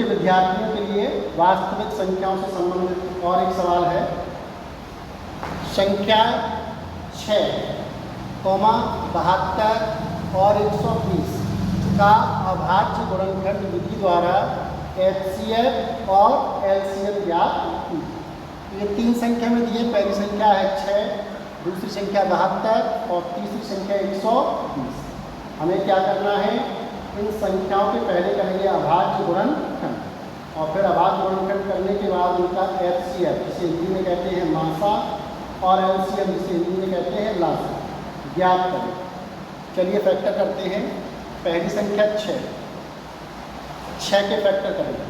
के विद्यार्थियों के लिए वास्तविक संख्याओं से संबंधित और एक सवाल है। संख्या 6, 72 और 120 का अभाज्य गुणनखंड विधि द्वारा HCF और LCM ज्ञात कीजिए। ये तीन संख्या में दिए, पहली संख्या है 6, दूसरी संख्या 72 और तीसरी संख्या 120। हमें क्या करना है, इन संख्याओं के पहले करेंगे अभाज्य गुणनखंड और फिर अभाज्य गुणनखंड करने के बाद उनका HCF जिसे हिंदी में कहते हैं मासा और LCM जिसे हिंदी में कहते हैं लासा ज्ञात करें। चलिए फैक्टर करते हैं। पहली संख्या 6 के फैक्टर करेंगे।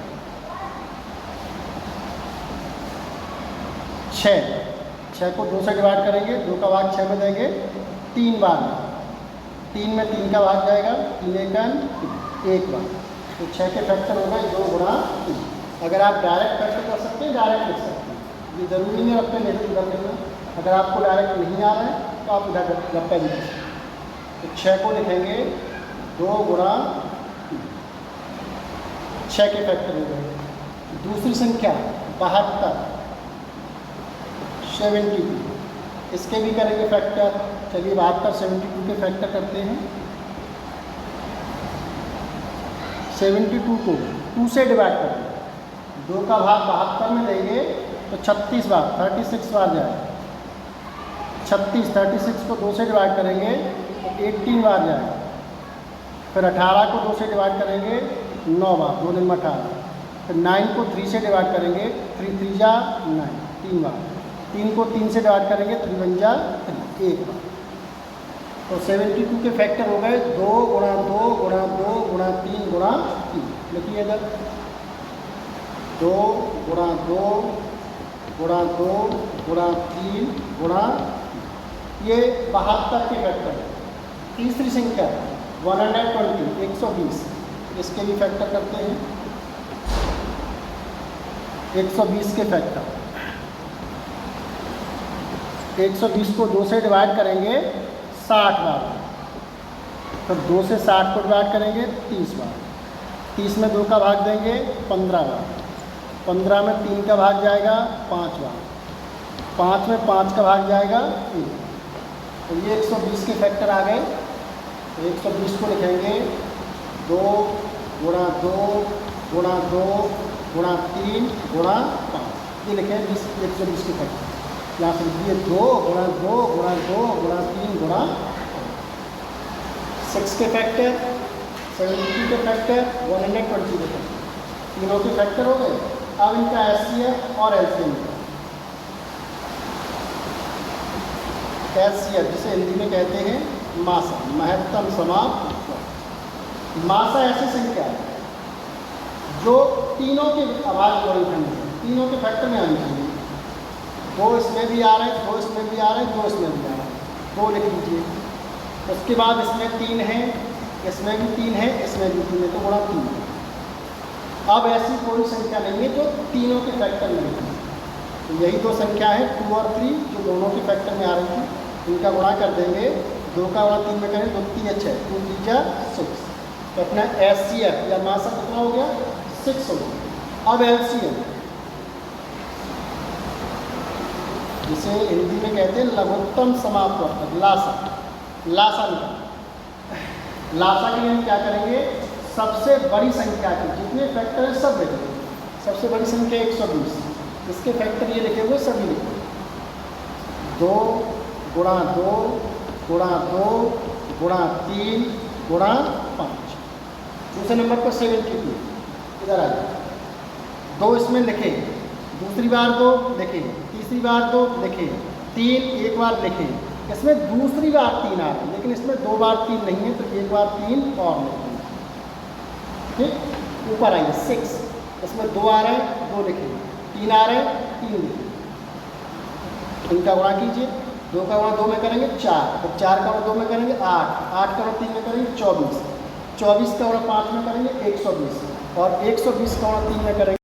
6 को 2 से डिवाइड करेंगे, 2 का भाग 6 में देंगे 3 बार। 3 में 3 का भाग जाएगा, 3 1 बार। तो 6 के फैक्टर हो गए 2 गुणा 3। अगर आप डायरेक्ट फैक्टर कर सकते हैं, डायरेक्ट लिख सकते हैं, ये जरूरी नहीं रखते नहीं इधर लिखना। अगर आपको डायरेक्ट नहीं आ रहा है तो आप इधर रखता भी कर सकते हैं। तो 6 को लिखेंगे 2 गुणा 6 के फैक्टर हो गए। दूसरी संख्या 72, 72, इसके भी करेंगे फैक्टर। चलिए 72, 72 के फैक्टर करते हैं। 72 को 2 से डिवाइड करेंगे, 2 का भाग 72 में देंगे तो 36 बार, 36 बार जाएगा। 36 को 2 से डिवाइड करेंगे तो 18 बार जाएगा। फिर 18 को 2 से डिवाइड करेंगे 9 बार, 2 दिन में 18। फिर 9 को 3 से डिवाइड करेंगे, 3 3 जा 9, 3 बार। 3 को 3 से डिवाइड करेंगे, 3 1 जा 3, 1 बार। तो 72 के फैक्टर हो गए 2 गुणा 2 गुणा 2 गुणा 3 गुणा 3। लिखिए इधर 2 गुणा 2 गुणा 2 गुणा 3 गुणा, ये 72 के फैक्टर है। तीसरी संख्या 120, 120, इसके भी फैक्टर करते हैं। 120 के फैक्टर, 120 को 2 से डिवाइड करेंगे 60 बार। तो 2 से 60 को डिवाइड करेंगे 30 बार। 30 में 2 का भाग देंगे 15 बार। 15 में 3 का भाग जाएगा 5 बार। 5 में 5 का भाग जाएगा 1। तो ये 120 के फैक्टर आ गए। तो 120 को लिखेंगे 2 गुणा 2 गुणा 2 गुणा 3 गुणा 5। ये लिखें 120 के फैक्टर। यहाँ से लिखिए 2 गुणा 2 गुणा 2 गुणा 3 गुणा 6 के फैक्टर, 72 के फैक्टर, 120 के फैक्टर, तीनों के फैक्टर हो गए। अब इनका HCF और LCM, HCF जिसे हिंदी में कहते हैं मासा, महत्तम समाप्त। मासा ऐसी संख्या है जो तीनों के अभाज्य गुणनखंड है, तीनों के फैक्टर में आनी चाहिए। 2 इसमें भी आ रहे हैं, 2 इसमें भी आ रहे हैं, 2 इसमें भी आ रहे हैं, 2 लिख लीजिए। उसके बाद इसमें 3 है, इसमें भी 3 है, इसमें भी 3 है, तो गुणा 3 है। अब ऐसी कोई संख्या नहीं है जो तीनों के फैक्टर में है। तो यही 2 संख्या है 2 और 3 जो दोनों के फैक्टर में आ रही थी। इनका गुणा कर देंगे, 2 का गुणा 3 में करें, 2 3 6, 2 3 जा 6। तो अपना HCF या मासा कितना हो गया 6 हो गया। अब LCM जिसे हिंदी में कहते हैं लघुत्तम समापवर्तक, लासा। लासा निकाल। लासा के लिए हम क्या करेंगे, सबसे बड़ी संख्या के जितने फैक्टर हैं सब लिखेंगे। सबसे बड़ी संख्या 120, इसके फैक्टर ये लिखे हुए सभी लिखे। 2 गुणा 2 गुणा 2 गुणा 3 गुणा 5। दूसरे नंबर पर 72, इधर आ जाए। 2 इसमें लिखे, दूसरी बार 2 लिखे, तीसरी बार 2 लिखे, 3 एक बार लिखे। इसमें दूसरी बार 3 आ रहा है, लेकिन इसमें 2 बार 3 नहीं है, तो एक बार 3 और लिखेंगे। ठीक, ऊपर आइए 6, इसमें 2 आ रहे हैं, 2 लिखेंगे, 3 आ रहे हैं, 3 लिखेंगे। इनका गुणा कीजिए, 2 का गुणा 2 में करेंगे 4, तो 4 का गुणा 2 में करेंगे 8, 8 का गुणा 3 में करेंगे 24, 24 का गुणा 5 में करेंगे 120 और 120 का गुणा 3 में करेंगे